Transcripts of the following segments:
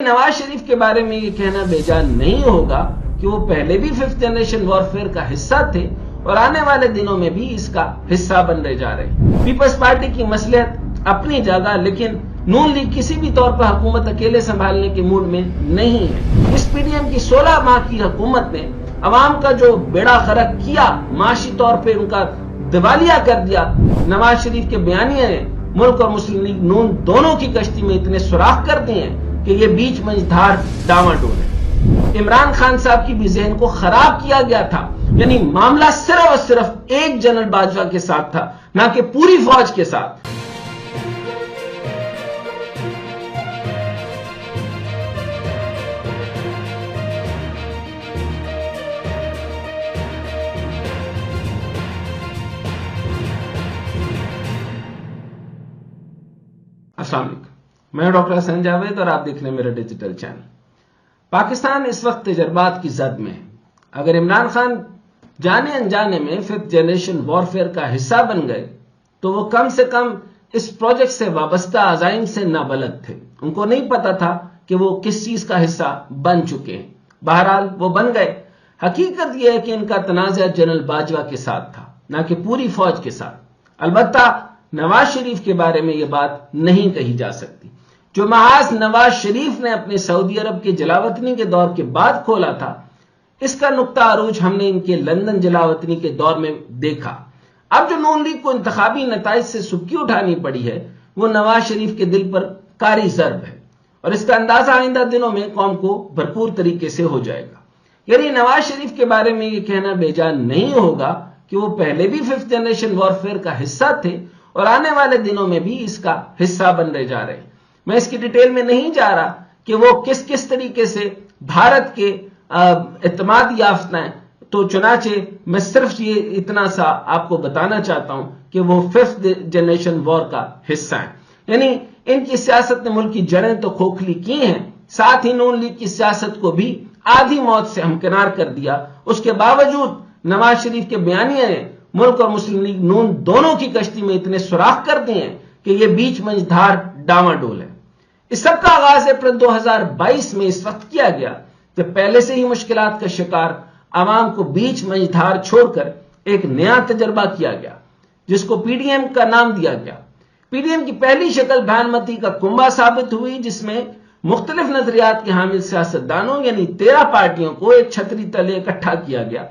نواز شریف کے بارے میں یہ کہنا بے جان نہیں ہوگا کہ وہ پہلے بھی 5th جنریشن وارفیئر کا حصہ تھے اور آنے والے دنوں میں بھی اس کا حصہ بنتے جا رہے ہیں۔ پیپلز پارٹی کی مصلحت اپنی جگہ، لیکن نون لیگ کسی بھی طور پر حکومت اکیلے سنبھالنے کے موڈ میں نہیں ہے۔ اس پی ڈی ایم کی 16 ماہ کی حکومت نے عوام کا جو بیڑا غرق کیا، معاشی طور پہ ان کا دیوالیہ کر دیا، نواز شریف کے بیانیے نے ملک اور مسلم لیگ نون دونوں کی کشتی میں اتنے سوراخ کر دیے ہیں کہ یہ بیچ منجھدار ڈاواڈول ہے۔ عمران خان صاحب کی بھی ذہن کو خراب کیا گیا تھا، یعنی معاملہ صرف اور صرف ایک جنرل باجوہ کے ساتھ تھا، نہ کہ پوری فوج کے ساتھ۔ السلام علیکم، میں ڈاکٹر حسن جاوید اور آپ دیکھ رہے ہیں میرا ڈیجیٹل چینل۔ پاکستان اس وقت تجربات کی زد میں ہے۔ اگر عمران خان جانے انجانے میں 5th جنریشن وارفیئر کا حصہ بن گئے تو وہ کم سے کم اس پروجیکٹ سے وابستہ عزائم سے نابلد تھے۔ ان کو نہیں پتا تھا کہ وہ کس چیز کا حصہ بن چکے ہیں۔ بہرحال وہ بن گئے۔ حقیقت یہ ہے کہ ان کا تنازع جنرل باجوہ کے ساتھ تھا، نہ کہ پوری فوج کے ساتھ۔ البتہ نواز شریف کے بارے میں یہ بات نہیں کہی جا سکتی۔ جو محاذ نواز شریف نے اپنے سعودی عرب کے جلاوطنی کے دور کے بعد کھولا تھا، اس کا نقطہ عروج ہم نے ان کے لندن جلاوطنی کے دور میں دیکھا۔ اب جو نون لیگ کو انتخابی نتائج سے سبکی اٹھانی پڑی ہے، وہ نواز شریف کے دل پر کاری ضرب ہے، اور اس کا اندازہ آئندہ دنوں میں قوم کو بھرپور طریقے سے ہو جائے گا۔ یعنی نواز شریف کے بارے میں یہ کہنا بے جان نہیں ہوگا کہ وہ پہلے بھی 5th جنریشن وارفیئر کا حصہ تھے اور آنے والے دنوں میں بھی اس کا حصہ بنتے جا رہے ہیں۔ میں اس کی ڈیٹیل میں نہیں جا رہا کہ وہ کس طریقے سے بھارت کے اعتماد یافتہ ہیں، تو چنانچہ میں صرف یہ اتنا سا آپ کو بتانا چاہتا ہوں کہ وہ 5th جنریشن وار کا حصہ ہیں۔ یعنی ان کی سیاست نے ملک کی جڑیں تو کھوکھلی کی ہیں، ساتھ ہی نون لیگ کی سیاست کو بھی آدھی موت سے ہمکنار کر دیا۔ اس کے باوجود نواز شریف کے بیانیے نے ملک اور مسلم لیگ نون دونوں کی کشتی میں اتنے سوراخ کر دیے ہیں کہ یہ بیچ منجھدار ڈاواڈول ہے۔ اس سب کا آغاز اپریل 2022 میں اس وقت کیا گیا جب پہلے سے ہی مشکلات کا شکار عوام کو بیچ منجھدار چھوڑ کر ایک نیا تجربہ کیا گیا، جس کو پی ڈی ایم کا نام دیا گیا۔ پی ڈی ایم کی پہلی شکل بھانمتی کا کنبہ ثابت ہوئی، جس میں مختلف نظریات کے حامل سیاستدانوں یعنی 13 پارٹیوں کو ایک چھتری تلے اکٹھا کیا گیا۔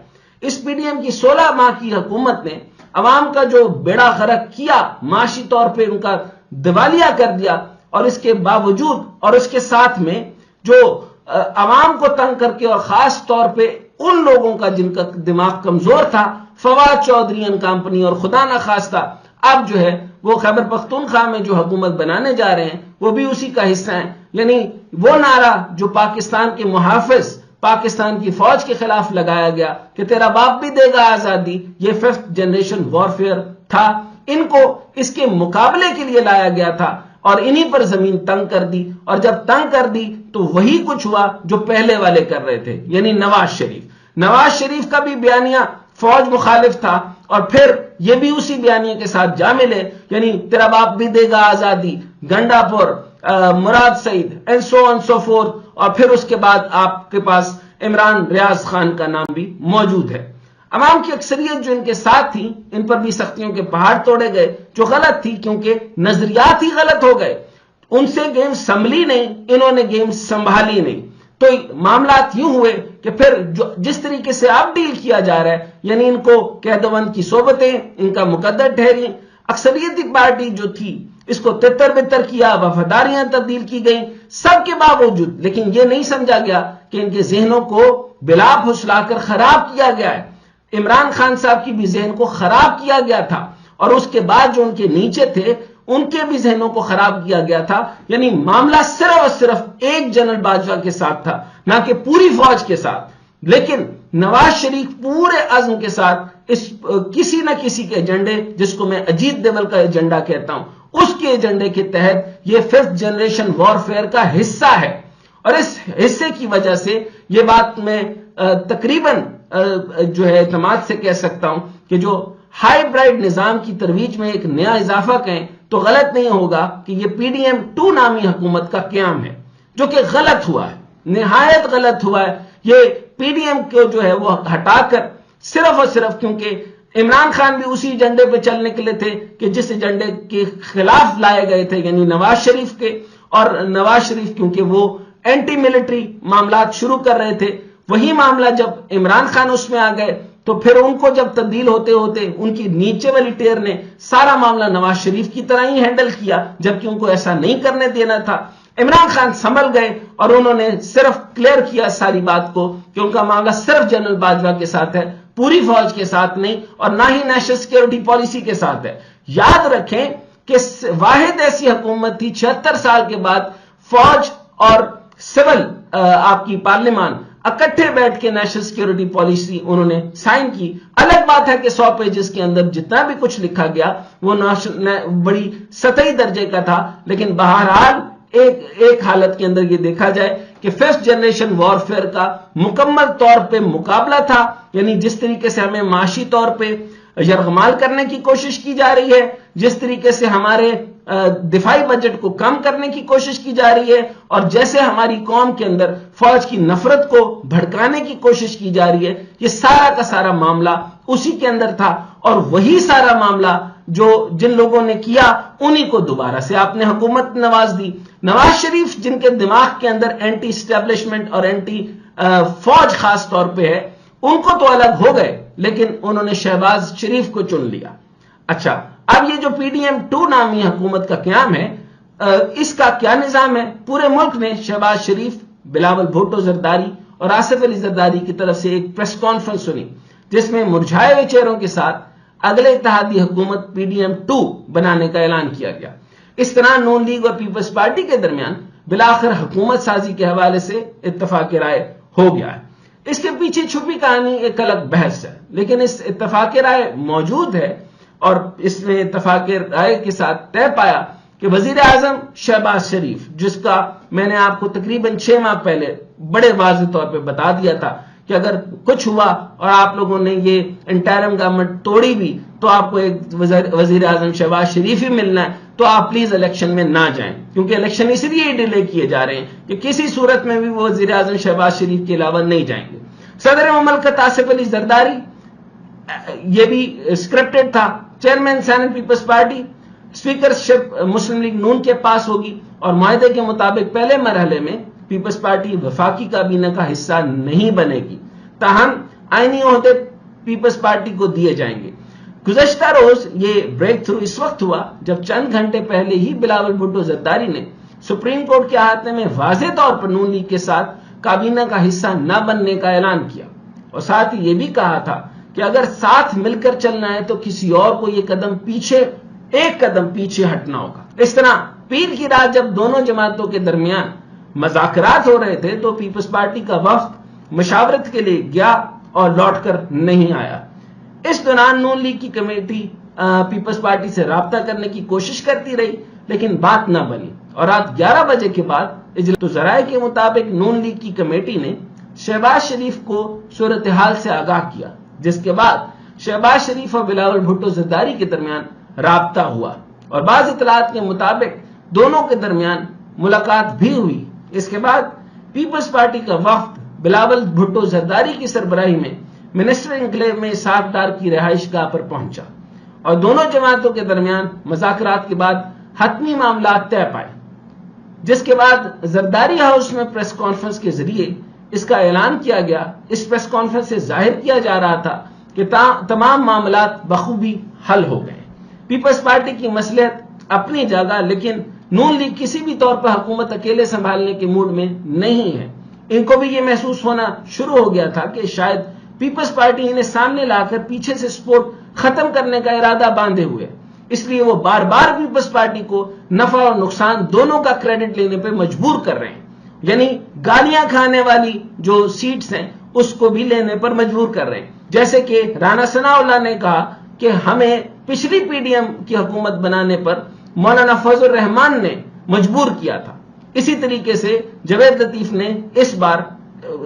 اس پی ڈی ایم کی 16 ماہ کی حکومت نے عوام کا جو بیڑا غرق کیا، معاشی طور پہ ان کا دیوالیہ کر دیا، اور اس کے باوجود اور اس کے ساتھ میں جو عوام کو تنگ کر کے، اور خاص طور پہ ان لوگوں کا جن کا دماغ کمزور تھا، فواد چودھری اینڈ کمپنی، اور خدا نخواستہ اب جو ہے وہ خیبر پختونخوا میں جو حکومت بنانے جا رہے ہیں وہ بھی اسی کا حصہ ہیں۔ یعنی وہ نعرہ جو پاکستان کے محافظ پاکستان کی فوج کے خلاف لگایا گیا کہ تیرا باپ بھی دے گا آزادی، یہ 5th جنریشن وارفیئر تھا۔ ان کو اس کے مقابلے کے لیے لایا گیا تھا اور انہی پر زمین تنگ کر دی، اور جب تنگ کر دی تو وہی کچھ ہوا جو پہلے والے کر رہے تھے، یعنی نواز شریف کا بھی بیانیہ فوج مخالف تھا، اور پھر یہ بھی اسی بیانیے کے ساتھ جا ملے، یعنی تیرا باپ بھی دے گا آزادی، گنڈا پور، مراد سعید اینڈ سو فورتھ، اور پھر اس کے بعد آپ کے پاس عمران ریاض خان کا نام بھی موجود ہے۔ عوام کی اکثریت جو ان کے ساتھ تھی، ان پر بھی سختیوں کے پہاڑ توڑے گئے، جو غلط تھی کیونکہ نظریات ہی غلط ہو گئے۔ ان سے گیم سنبھلی نہیں، انہوں نے گیم سنبھالی نہیں، تو معاملات یوں ہوئے کہ پھر جس طریقے سے آپ ڈیل کیا جا رہا ہے، یعنی ان کو قیدوند کی صحبتیں ان کا مقدر ٹھہری، اکثریتی پارٹی جو تھی اس کو تتر بتر کیا، وفاداریاں تبدیل کی گئیں، سب کے باوجود لیکن یہ نہیں سمجھا گیا کہ ان کے ذہنوں کو بلا پھسلا کر خراب کیا گیا ہے۔ عمران خان صاحب کی بھی ذہن کو خراب کیا گیا تھا، اور اس کے بعد جو ان کے نیچے تھے ان کے بھی ذہنوں کو خراب کیا گیا تھا۔ یعنی معاملہ صرف اور صرف ایک جنرل باجوہ کے ساتھ تھا، نہ کہ پوری فوج کے ساتھ۔ لیکن نواز شریف پورے عزم کے ساتھ اس کسی نہ کسی کے ایجنڈے، جس کو میں اجیت دوول کا ایجنڈا کہتا ہوں، اس کے ایجنڈے کے تحت یہ 5th جنریشن وارفیئر کا حصہ ہے، اور اس حصے کی وجہ سے یہ بات میں تقریباً جو ہے اعتماد سے کہہ سکتا ہوں کہ جو ہائی برائڈ نظام کی ترویج میں ایک نیا اضافہ کہیں تو غلط نہیں ہوگا کہ یہ پی ڈی ایم 2 نامی حکومت کا قیام ہے، جو کہ غلط ہوا ہے، نہایت غلط ہوا ہے. یہ پی ڈی ایم کو جو ہے وہ ہٹا کر صرف اور صرف کیونکہ عمران خان بھی اسی ایجنڈے پہ چل نکلے تھے کہ جس ایجنڈے کے خلاف لائے گئے تھے، یعنی نواز شریف کے، اور نواز شریف کیونکہ وہ اینٹی ملٹری معاملات شروع کر رہے تھے، وہی معاملہ جب عمران خان اس میں آ گئے تو پھر ان کو جب تبدیل ہوتے ہوتے ان کی نیچے والی ٹیر نے سارا معاملہ نواز شریف کی طرح ہی ہینڈل کیا، جبکہ ان کو ایسا نہیں کرنے دینا تھا. عمران خان سنبھل گئے اور انہوں نے صرف کلیئر کیا ساری بات کو کہ ان کا معاملہ صرف جنرل باجوہ کے ساتھ ہے، پوری فوج کے ساتھ نہیں، اور نہ ہی نیشنل سیکیورٹی پالیسی کے ساتھ ہے. یاد رکھیں کہ واحد ایسی حکومت تھی 76 سال کے بعد فوج اور سول آپ کی پارلیمان اکٹھے بیٹھ کے نیشنل سیکیورٹی پالیسی انہوں نے سائن کی. الگ بات ہے کہ 100 پیجز کے اندر جتنا بھی کچھ لکھا گیا وہ بڑی سطحی درجے کا تھا، لیکن بہرحال ایک حالت کے اندر یہ دیکھا جائے کہ فرسٹ جنریشن وارفیئر کا مکمل طور پہ مقابلہ تھا. یعنی جس طریقے سے ہمیں معاشی طور پہ یرغمال کرنے کی کوشش کی جا رہی ہے، جس طریقے سے ہمارے دفاعی بجٹ کو کم کرنے کی کوشش کی جا رہی ہے، اور جیسے ہماری قوم کے اندر فوج کی نفرت کو بھڑکانے کی کوشش کی جا رہی ہے، یہ سارا کا سارا معاملہ اسی کے اندر تھا. اور وہی سارا معاملہ جو جن لوگوں نے کیا انہی کو دوبارہ سے آپ نے حکومت نواز دی. نواز شریف جن کے دماغ کے اندر اینٹی اسٹیبلشمنٹ اور اینٹی فوج خاص طور پہ ہے، ان کو تو الگ ہو گئے، لیکن انہوں نے شہباز شریف کو چن لیا. اچھا، اب یہ جو پی ڈی ایم 2 نامی حکومت کا قیام ہے، اس کا کیا نظام ہے؟ پورے ملک نے شہباز شریف، بلاول بھٹو زرداری اور آصف علی زرداری کی طرف سے ایک پریس کانفرنس سنی، جس میں مرجھائے ہوئے چہروں کے ساتھ اگلے اتحادی حکومت پی ڈی ایم 2 بنانے کا اعلان کیا گیا. اس طرح نون لیگ اور پیپلز پارٹی کے درمیان بالآخر حکومت سازی کے حوالے سے اتفاق رائے ہو گیا ہے. اس کے پیچھے چھپی کہانی ایک الگ بحث ہے، لیکن اس اتفاق رائے موجود ہے، اور اس میں اتفاق رائے کے ساتھ طے پایا کہ وزیر اعظم شہباز شریف، جس کا میں نے آپ کو تقریباً 6 ماہ پہلے بڑے واضح طور پہ بتا دیا تھا کہ اگر کچھ ہوا اور آپ لوگوں نے یہ انٹرم گورنمنٹ توڑی بھی تو آپ کو ایک وزیر اعظم شہباز شریف ہی ملنا ہے، تو آپ پلیز الیکشن میں نہ جائیں، کیونکہ الیکشن اس لیے ڈیلے کیے جا رہے ہیں کہ کسی صورت میں بھی وہ وزیر اعظم شہباز شریف کے علاوہ نہیں جائیں گے. صدر مملکت آصف علی زرداری، یہ بھی اسکرپٹڈ تھا، چیئرمین سینٹ پیپلز پارٹی، اسپیکرشپ مسلم لیگ نون کے پاس ہوگی، اور معاہدے کے مطابق پہلے مرحلے میں پیپلز پارٹی وفاقی کابینہ کا حصہ نہیں بنے گی، تاہم آئینی عہدے پیپلز پارٹی کو دیے جائیں گے. گزشتہ روز یہ بریک تھرو اس وقت ہوا جب چند گھنٹے پہلے ہی بلاول بھٹو زرداری نے سپریم کورٹ کے احاطے میں واضح طور پر نون لیگ کے ساتھ کابینہ کا حصہ نہ بننے کا اعلان کیا، اور ساتھ ہی یہ بھی کہا تھا کہ اگر ساتھ مل کر چلنا ہے تو کسی اور کو یہ ایک قدم پیچھے ہٹنا ہوگا. اس طرح پیر کی رات جب دونوں جماعتوں کے درمیان مذاکرات ہو رہے تھے تو پیپلز پارٹی کا وفد مشاورت کے لیے گیا اور لوٹ کر نہیں آیا. اس دوران نون لیگ کی کمیٹی پیپلز پارٹی سے رابطہ کرنے کی کوشش کرتی رہی، لیکن بات نہ بنی، اور رات 11 بجے کے بعد تو ذرائع کے مطابق نون لیگ کی کمیٹی نے شہباز شریف کو صورتحال سے آگاہ کیا، جس کے بعد شہباز شریف اور بلاول بھٹو زرداری کے درمیان رابطہ ہوا، اور بعض اطلاعات کے مطابق دونوں کے درمیان ملاقات بھی ہوئی. اس کے بعد پیپلز پارٹی کا وفد بلاول بھٹو زرداری کی سربراہی میں منسٹر انکلیو میں اسحاق ڈار کی رہائش گاہ پر پہنچا، اور دونوں جماعتوں کے درمیان مذاکرات کے بعد حتمی معاملات طے پائے، جس کے بعد زرداری ہاؤس میں پریس کانفرنس کے ذریعے اس کا اعلان کیا گیا. اس پریس کانفرنس سے ظاہر کیا جا رہا تھا کہ تمام معاملات بخوبی حل ہو گئے. پیپلز پارٹی کی مصلحت اپنی جگہ، لیکن نون لیگ کسی بھی طور پر حکومت اکیلے سنبھالنے کے موڈ میں نہیں ہے. ان کو بھی یہ محسوس ہونا شروع ہو گیا تھا کہ شاید پیپلز پارٹی انہیں سامنے لا کر پیچھے سے سپورٹ ختم کرنے کا ارادہ باندھے ہوئے، اس لیے وہ بار بار پیپلز پارٹی کو نفع اور نقصان دونوں کا کریڈٹ لینے پہ مجبور کر رہے ہیں. یعنی گالیاں کھانے والی جو سیٹس ہیں اس کو بھی لینے پر مجبور کر رہے ہیں. جیسے کہ رانا ثناء اللہ نے کہا کہ ہمیں پچھلی پی ڈی ایم کی حکومت بنانے پر مولانا فضل الرحمان نے مجبور کیا تھا، اسی طریقے سے جاوید لطیف نے اس بار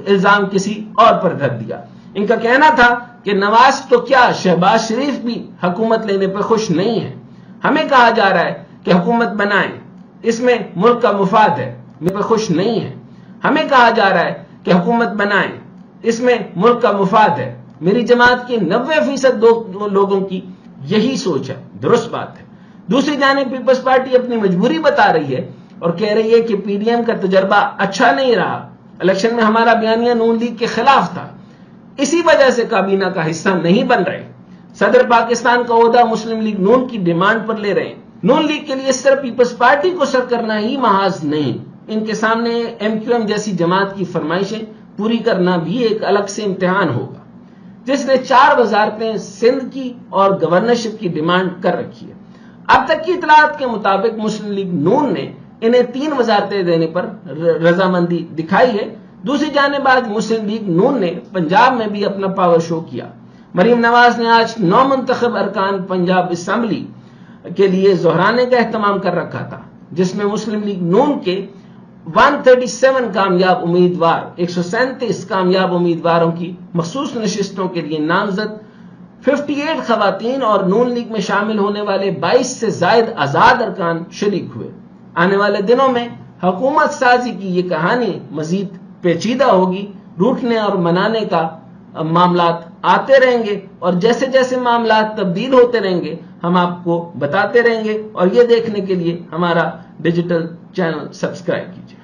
الزام کسی اور پر رکھ دیا. ان کا کہنا تھا کہ نواز تو کیا شہباز شریف بھی حکومت لینے پر خوش نہیں ہے. ہمیں کہا جا رہا ہے کہ حکومت بنائیں، اس میں ملک کا مفاد ہے، میرے پہ خوش نہیں ہے. ہمیں کہا جا رہا ہے کہ حکومت بنائیں، اس میں ملک کا مفاد ہے. میری جماعت کی 90% لوگوں کی یہی سوچ ہے. درست بات ہے. دوسری جانب پیپلز پارٹی اپنی مجبوری بتا رہی ہے اور کہہ رہی ہے کہ پی ڈی ایم کا تجربہ اچھا نہیں رہا. الیکشن میں ہمارا بیانیہ نون لیگ کے خلاف تھا، اسی وجہ سے کابینہ کا حصہ نہیں بن رہے. صدر پاکستان کا عہدہ مسلم لیگ نون کی ڈیمانڈ پر لے رہے ہیں. نون لیگ کے لیے صرف پیپلز پارٹی کو سر کرنا ہی محاذ نہیں، ان کے سامنے ایم کیو ایم جیسی جماعت کی فرمائشیں پوری کرنا بھی ایک الگ سے امتحان ہوگا، جس نے 4 وزارتیں سندھ کی اور گورنرشپ کی ڈیمانڈ کر رکھی ہے. اب تک کی اطلاعات کے مطابق مسلم لیگ نون نے انہیں 3 وزارتیں دینے پر رضامندی دکھائی ہے. دوسری جانب آج مسلم لیگ نون نے پنجاب میں بھی اپنا پاور شو کیا. مریم نواز نے آج 9 منتخب ارکان پنجاب اسمبلی کے لیے ظہرانے کا اہتمام کر رکھا تھا، جس میں مسلم لیگ نون کے 137 کامیاب امیدوار 137 کامیاب امیدواروں کی مخصوص نشستوں کے لیے نامزد 58 خواتین اور نون لیگ میں شامل ہونے والے 22 سے زائد آزاد ارکان شریک ہوئے. آنے والے دنوں میں حکومت سازی کی یہ کہانی مزید پیچیدہ ہوگی. روٹنے اور منانے کا معاملات آتے رہیں گے اور جیسے جیسے معاملات تبدیل ہوتے رہیں گے ہم آپ کو بتاتے رہیں گے. اور یہ دیکھنے کے لیے ہمارا ڈیجیٹل چینل سبسکرائب کیجیے.